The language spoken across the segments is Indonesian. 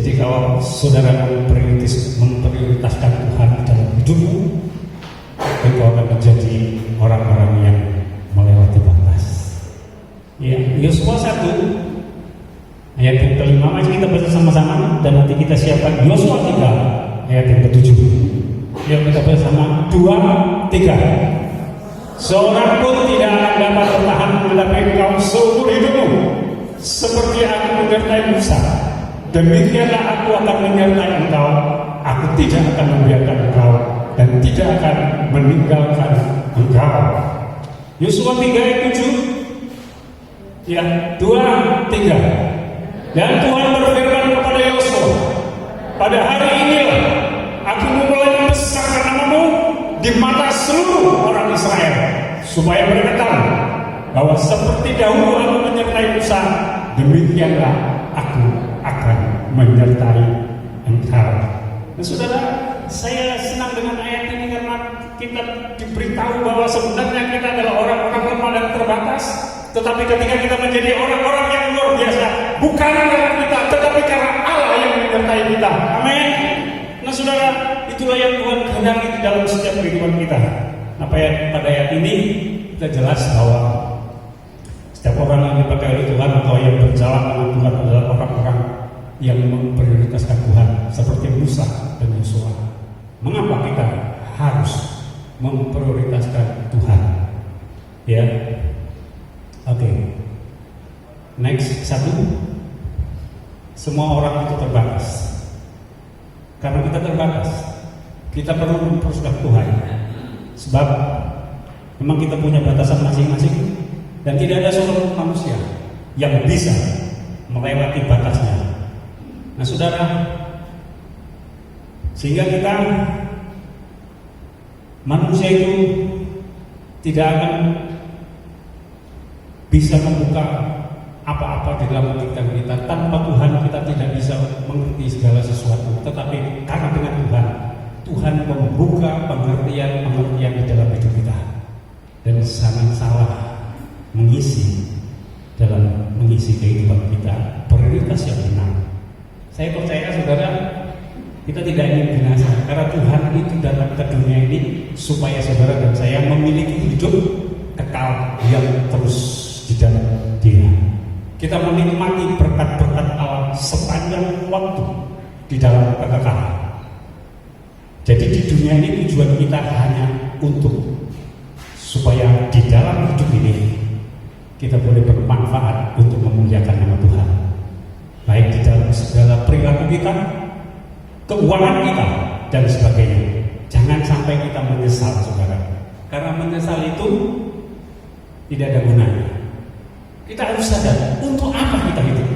Jadi kalau saudara memprioritaskan Tuhan dalam hidupmu, itu akan menjadi orang-orang yang melewati batas. Ya, Yosua 1 ayat yang kelima, mari kita baca sama-sama dan nanti kita siapkan Yosua 3 ayat yang ke-7. Yuk kita baca sama 2, 3. Seorang pun tidak akan dapat bertahan menghadapi engkau seumur hidupmu, seperti aku menyertai Musa. Demikianlah aku akan menyertai engkau. Aku tidak akan membiarkan engkau dan tidak akan meninggalkan engkau. Yosua 3 ayat 7. Ya, 2, 3. Dan Tuhan berfirman kepada Yosua, pada hari inilah aku memulai membesarkan namamu di mata seluruh orang Israel, supaya mereka tahu bahwa seperti dahulu aku menyertai Musa, demikianlah aku akan menyertai engkau. Nah, saudara, saya senang dengan ayat ini karena kita diberitahu bahwa sebenarnya kita adalah orang-orang lemah dan terbatas, tetapi ketika kita menjadi orang-orang yang luar biasa, bukan karena kita, tetapi karena Allah yang menyertai kita. Amin. Nah, saudara, itulah yang Tuhan kehendaki di dalam setiap kehidupan kita. Nah, pada ayat ini kita jelas bahwa setiap orang yang dipakai oleh Tuhan atau yang berjalan dengan Tuhan adalah orang-orang yang memprioritaskan Tuhan, seperti Musa dan Yosua. Mengapa kita harus memprioritaskan Tuhan? Ya, oke. Next, 1. Semua orang itu terbatas. Karena kita terbatas, kita perlu mempersudah Tuhan. Sebab memang kita punya batasan masing-masing, dan tidak ada seorang manusia yang bisa melewati batasnya. Nah, saudara, sehingga kita manusia itu tidak akan bisa membuka apa-apa di dalam pikiran kita. Tanpa Tuhan kita tidak bisa mengerti segala sesuatu. Tetapi karena dengan Tuhan membuka pengertian-pengertian di dalam hidup kita. Dan sangat salah mengisi kehidupan kita prioritas yang benar. Saya percaya, saudara, kita tidak ingin binasa, karena Tuhan itu datang ke dunia ini supaya saudara dan saya memiliki hidup kekal yang terus di dalam Dia. Kita menikmati berkat-berkat Allah sepanjang waktu di dalam kekekalan. Jadi di dunia ini tujuan kita hanya untuk supaya di dalam hidup ini kita boleh bermanfaat untuk memuliakan nama Tuhan, baik di dalam segala perilaku kita, keuangan kita, dan sebagainya. Jangan sampai kita menyesal, saudara, karena menyesal itu tidak ada gunanya. Kita harus sadar untuk apa kita hidup.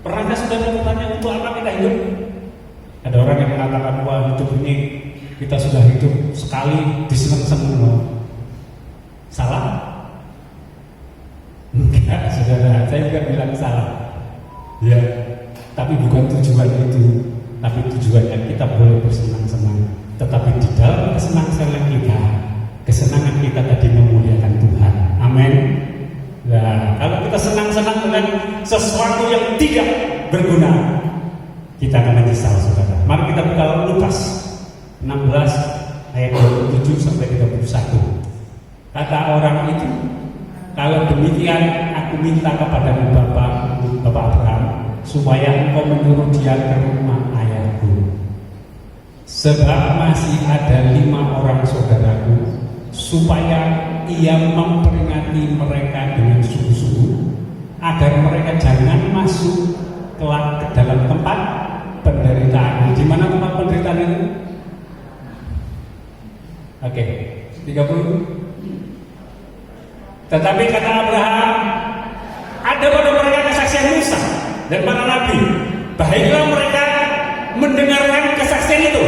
Pernahkah saudara bertanya untuk apa kita hidup? Ada orang yang mengatakan, wah, hidup ini kita sudah hidup sekali disenang-senang. Salah? Enggak, saudara, saya juga bilang salah. Ya, tapi bukan tujuan itu. Tapi tujuannya kita boleh bersenang-senang. Tetapi di dalam kesenangan kita tadi memuliakan Tuhan. Amin. Nah, kalau kita senang-senang dengan sesuatu yang tidak berguna, kita akan menyesal, saudara. Mari kita buka Lukas 16 ayat 27 sampai 31. Kata orang itu, kalau demikian aku minta kepadamu Bapak Abraham, supaya engkau menyuruh dia ke rumah ayahku. Sebab masih ada 5 orang saudaraku, supaya ia memperingati mereka dengan sungguh-sungguh, agar mereka jangan masuk kelak ke dalam tempat penderitaan. Di mana tempat penderitaan itu? Oke, 30. Tetapi kata Abraham, ada pada mereka kesaksian Musa dan para nabi. Baiklah mereka mendengarkan kesaksian itu.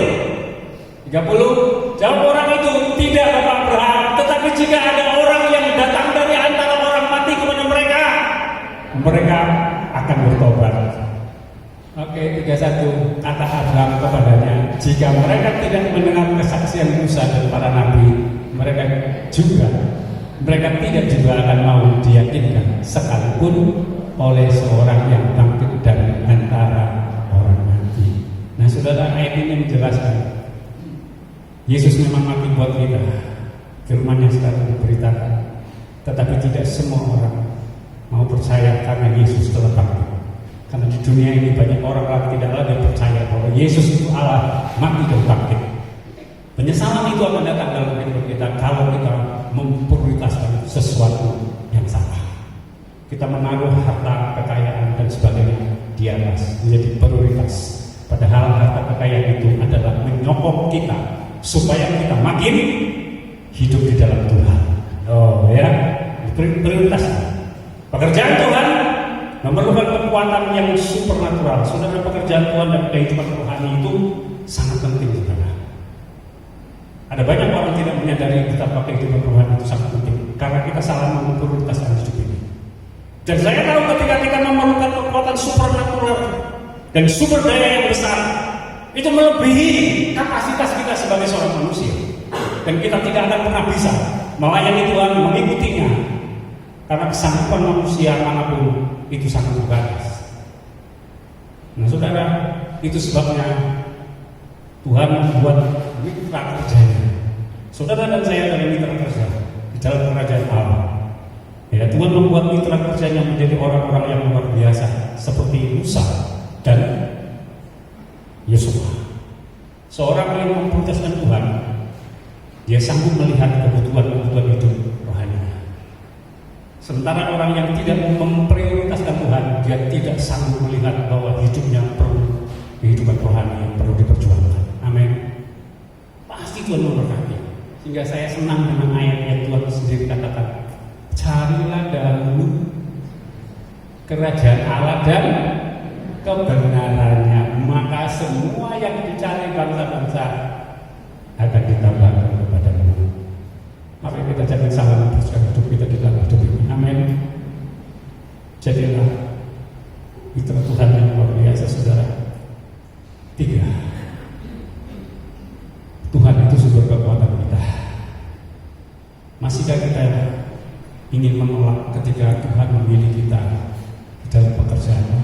30. Jawab orang itu, tidak Bapak Abraham, tetapi jika ada orang yang datang dari antara orang mati kepada mereka, mereka akan bertobat. Oke, 31. Kata Abraham kepadanya, jika mereka tidak mendengar kesaksian Musa dan para nabi, mereka tidak juga akan mau diyakinkan sekalipun oleh seorang yang bangkit dari antara orang mati. saudara, ayat ini menjelaskan Yesus memang mati buat kita. Firman yang sekarang diberitakan. Tetapi tidak semua orang mau percaya karena Yesus telah bangkit. Karena di dunia ini banyak orang lagi tidak lagi percaya bahwa Yesus itu Allah, mati dan bangkit. Penyesalan itu akan datang dalam hidup kita kalau kita memprioritaskan sesuatu yang salah. Kita menaruh harta, kekayaan dan sebagainya di atas menjadi prioritas. Padahal harta kekayaan itu adalah menyokong kita supaya kita makin hidup di dalam Tuhan. Oh ya, prioritas. Pekerjaan Tuhan memerlukan kekuatan yang supernatural. Saudara, pekerjaan Tuhan dan kehidupan rohani itu sangat penting, saudara. Ada banyak orang tidak menyadari betapa kehidupan rohani itu sangat penting karena kita salah memprioritaskan hidup ini. Dan saya tahu ketika kita memerlukan kekuatan supernatural dan sumber daya yang besar, itu melebihi kapasitas kita sebagai seorang manusia. Dan kita tidak akan pernah bisa melayani Tuhan, mengikutinya, karena kesanggupan manusia manapun itu sangat terbatas. Nah saudara, itu sebabnya Tuhan membuat mitra kerjanya. Saudara dan saya dari mitra kerja di dalam kerajaan Allah. Ya, Tuhan membuat mitra kerjanya menjadi orang-orang yang luar biasa seperti Musa dan Yosua. Seorang yang memprioritaskan Tuhan, dia sanggup melihat kebutuhan-kebutuhan hidup rohani. Sementara orang yang tidak memprioritaskan Tuhan, dia tidak sanggup melihat bahwa hidupnya perlu kehidupan rohani yang perlu diperjuangkan. Amin. Pasti Tuhan memberkati. Sehingga saya senang dengan ayat yang Tuhan sendiri katakan, carilah dahulu kerajaan Allah dan kebenarannya, maka semua yang dicari bangsa-bangsa akan ditambahkan kepadamu. Mari kita jangan salah mempersiapkan hidup kita di dalam hidup ini. Amin. Jadilah mitra Tuhan yang luar biasa, saudara. 3. Tuhan itu sumber kekuatan kita. Masihkah kita ingin menolak ketika Tuhan memilih kita di dalam pekerjaannya?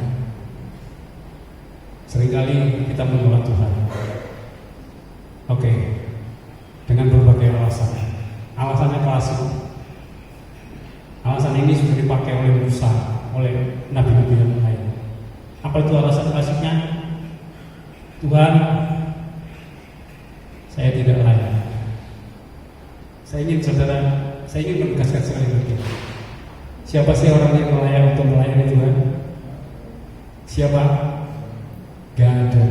Seringkali kita menolak Tuhan. Oke, dengan berbagai alasan. Alasannya klasik. Alasan ini sudah dipakai oleh Musa, oleh nabi-nabi yang lain. Apa itu alasan klasiknya? Tuhan, saya tidak layak. Saya ingin menegaskan sekali lagi. Siapa sih orang yang layak untuk melayani Tuhan? Siapa? Gak ada.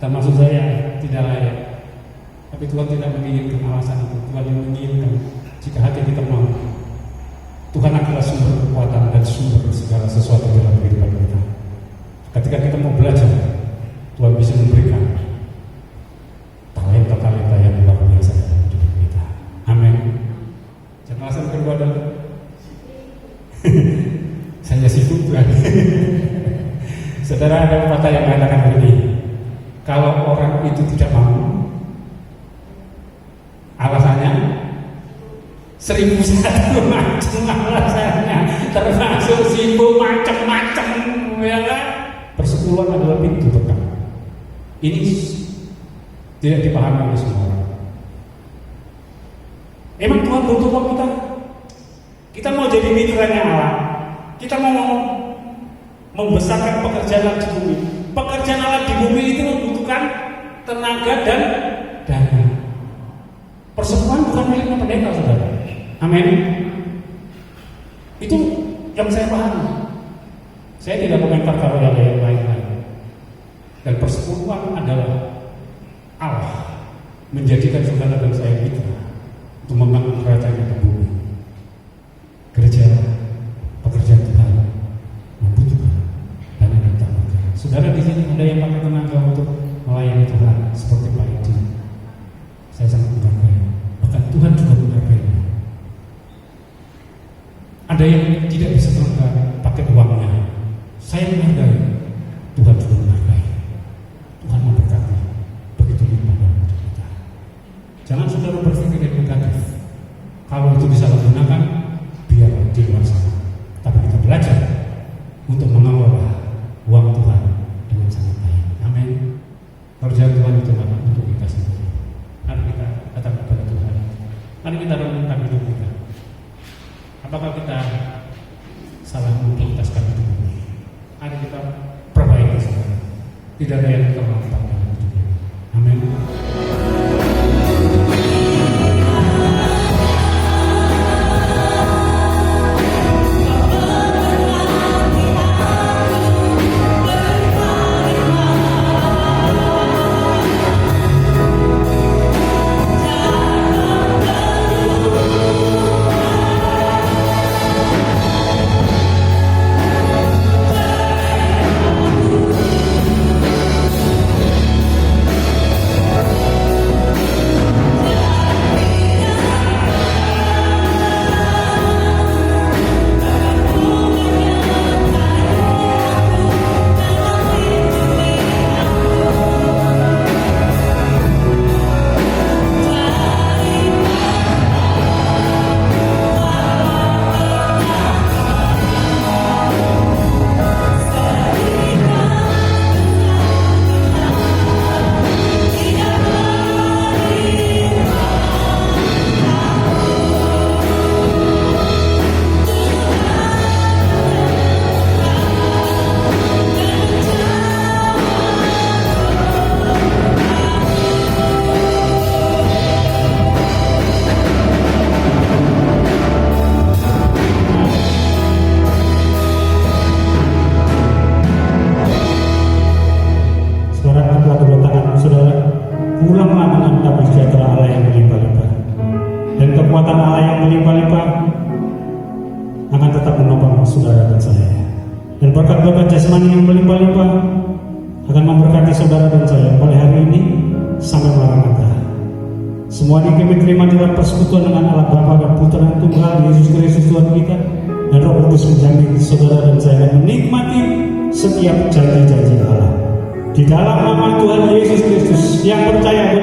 Termasuk saya tidak layak. Tapi Tuhan tidak menginginkan alasan itu. Tuhan yang menginginkan jika hati kita mau. Tuhan adalah sumber kekuatan dan sumber segala sesuatu dalam kehidupan kita. Ketika kita mau belajar, Tuhan bisa memberikan talenta-talenta yang luar biasa dalam hidup kita. Amin. Dan alasan kedua adalah saya sibuk Tuhan. Saudara, ada pepatah yang mengatakan begini, kalau orang itu tidak mau, alasannya 1001 macam alasannya, termasuk sibuk macam-macam, ya kan? Persepuluhan adalah pintu berkah. Ini tidak dipahami oleh semua orang. Emang Tuhan butuh kok kita? Kita mau jadi mitranya Allah. Kita mau membesarkan pekerjaan Allah di bumi. Pekerjaan Allah di bumi itu membutuhkan tenaga dan dana. Persepuluhan bukan miliknya pendeta, saudara. Amin. Itu yang saya pahami. Saya tidak komentar kalau yang lain-lain. Dan persepuluhan adalah Allah menjadikan saudara dan saya mitra untuk membangun kerajaannya di bumi. Gereja, pekerjaan Tuhan membutuhkan dana dan tenaga. Saudara, di sini ada yang pakai tenaga untuk melayani Tuhan seperti Pak Edi. Saya sangat menghargai. Bahkan Tuhan juga menghargainya. Ada yang tidak bisa tenaga pakai uangnya. Saya menghargai. Tuhan juga menghargai. Tuhan memberkati. Begitu limpah dalam hidup kita. Jangan saudara berpikir yang negatif. Kalau itu bisa Apakah kita salah memprioritaskan hidup ini? Mari kita perbaiki saudara. Tidak ada yang terlambat dalam hidup ini. Amin. Pulanglah dengan damai sejahtera Allah yang berlimpah-limpah, dan kekuatan Allah yang berlimpah-limpah akan tetap menopang saudara dan saya, dan berkat-berkat jasmani yang berlimpah-limpah akan memberkati saudara dan saya mulai hari ini sampai Maranatha. Semua ini kami terima dalam persekutuan dengan Allah Bapa dan Putra dan Tunggal Yesus Kristus Tuhan kita, dan Roh Kudus menjamin saudara dan saya menikmati setiap janji-janji Allah. Di dalam nama Tuhan Yesus Kristus yang percaya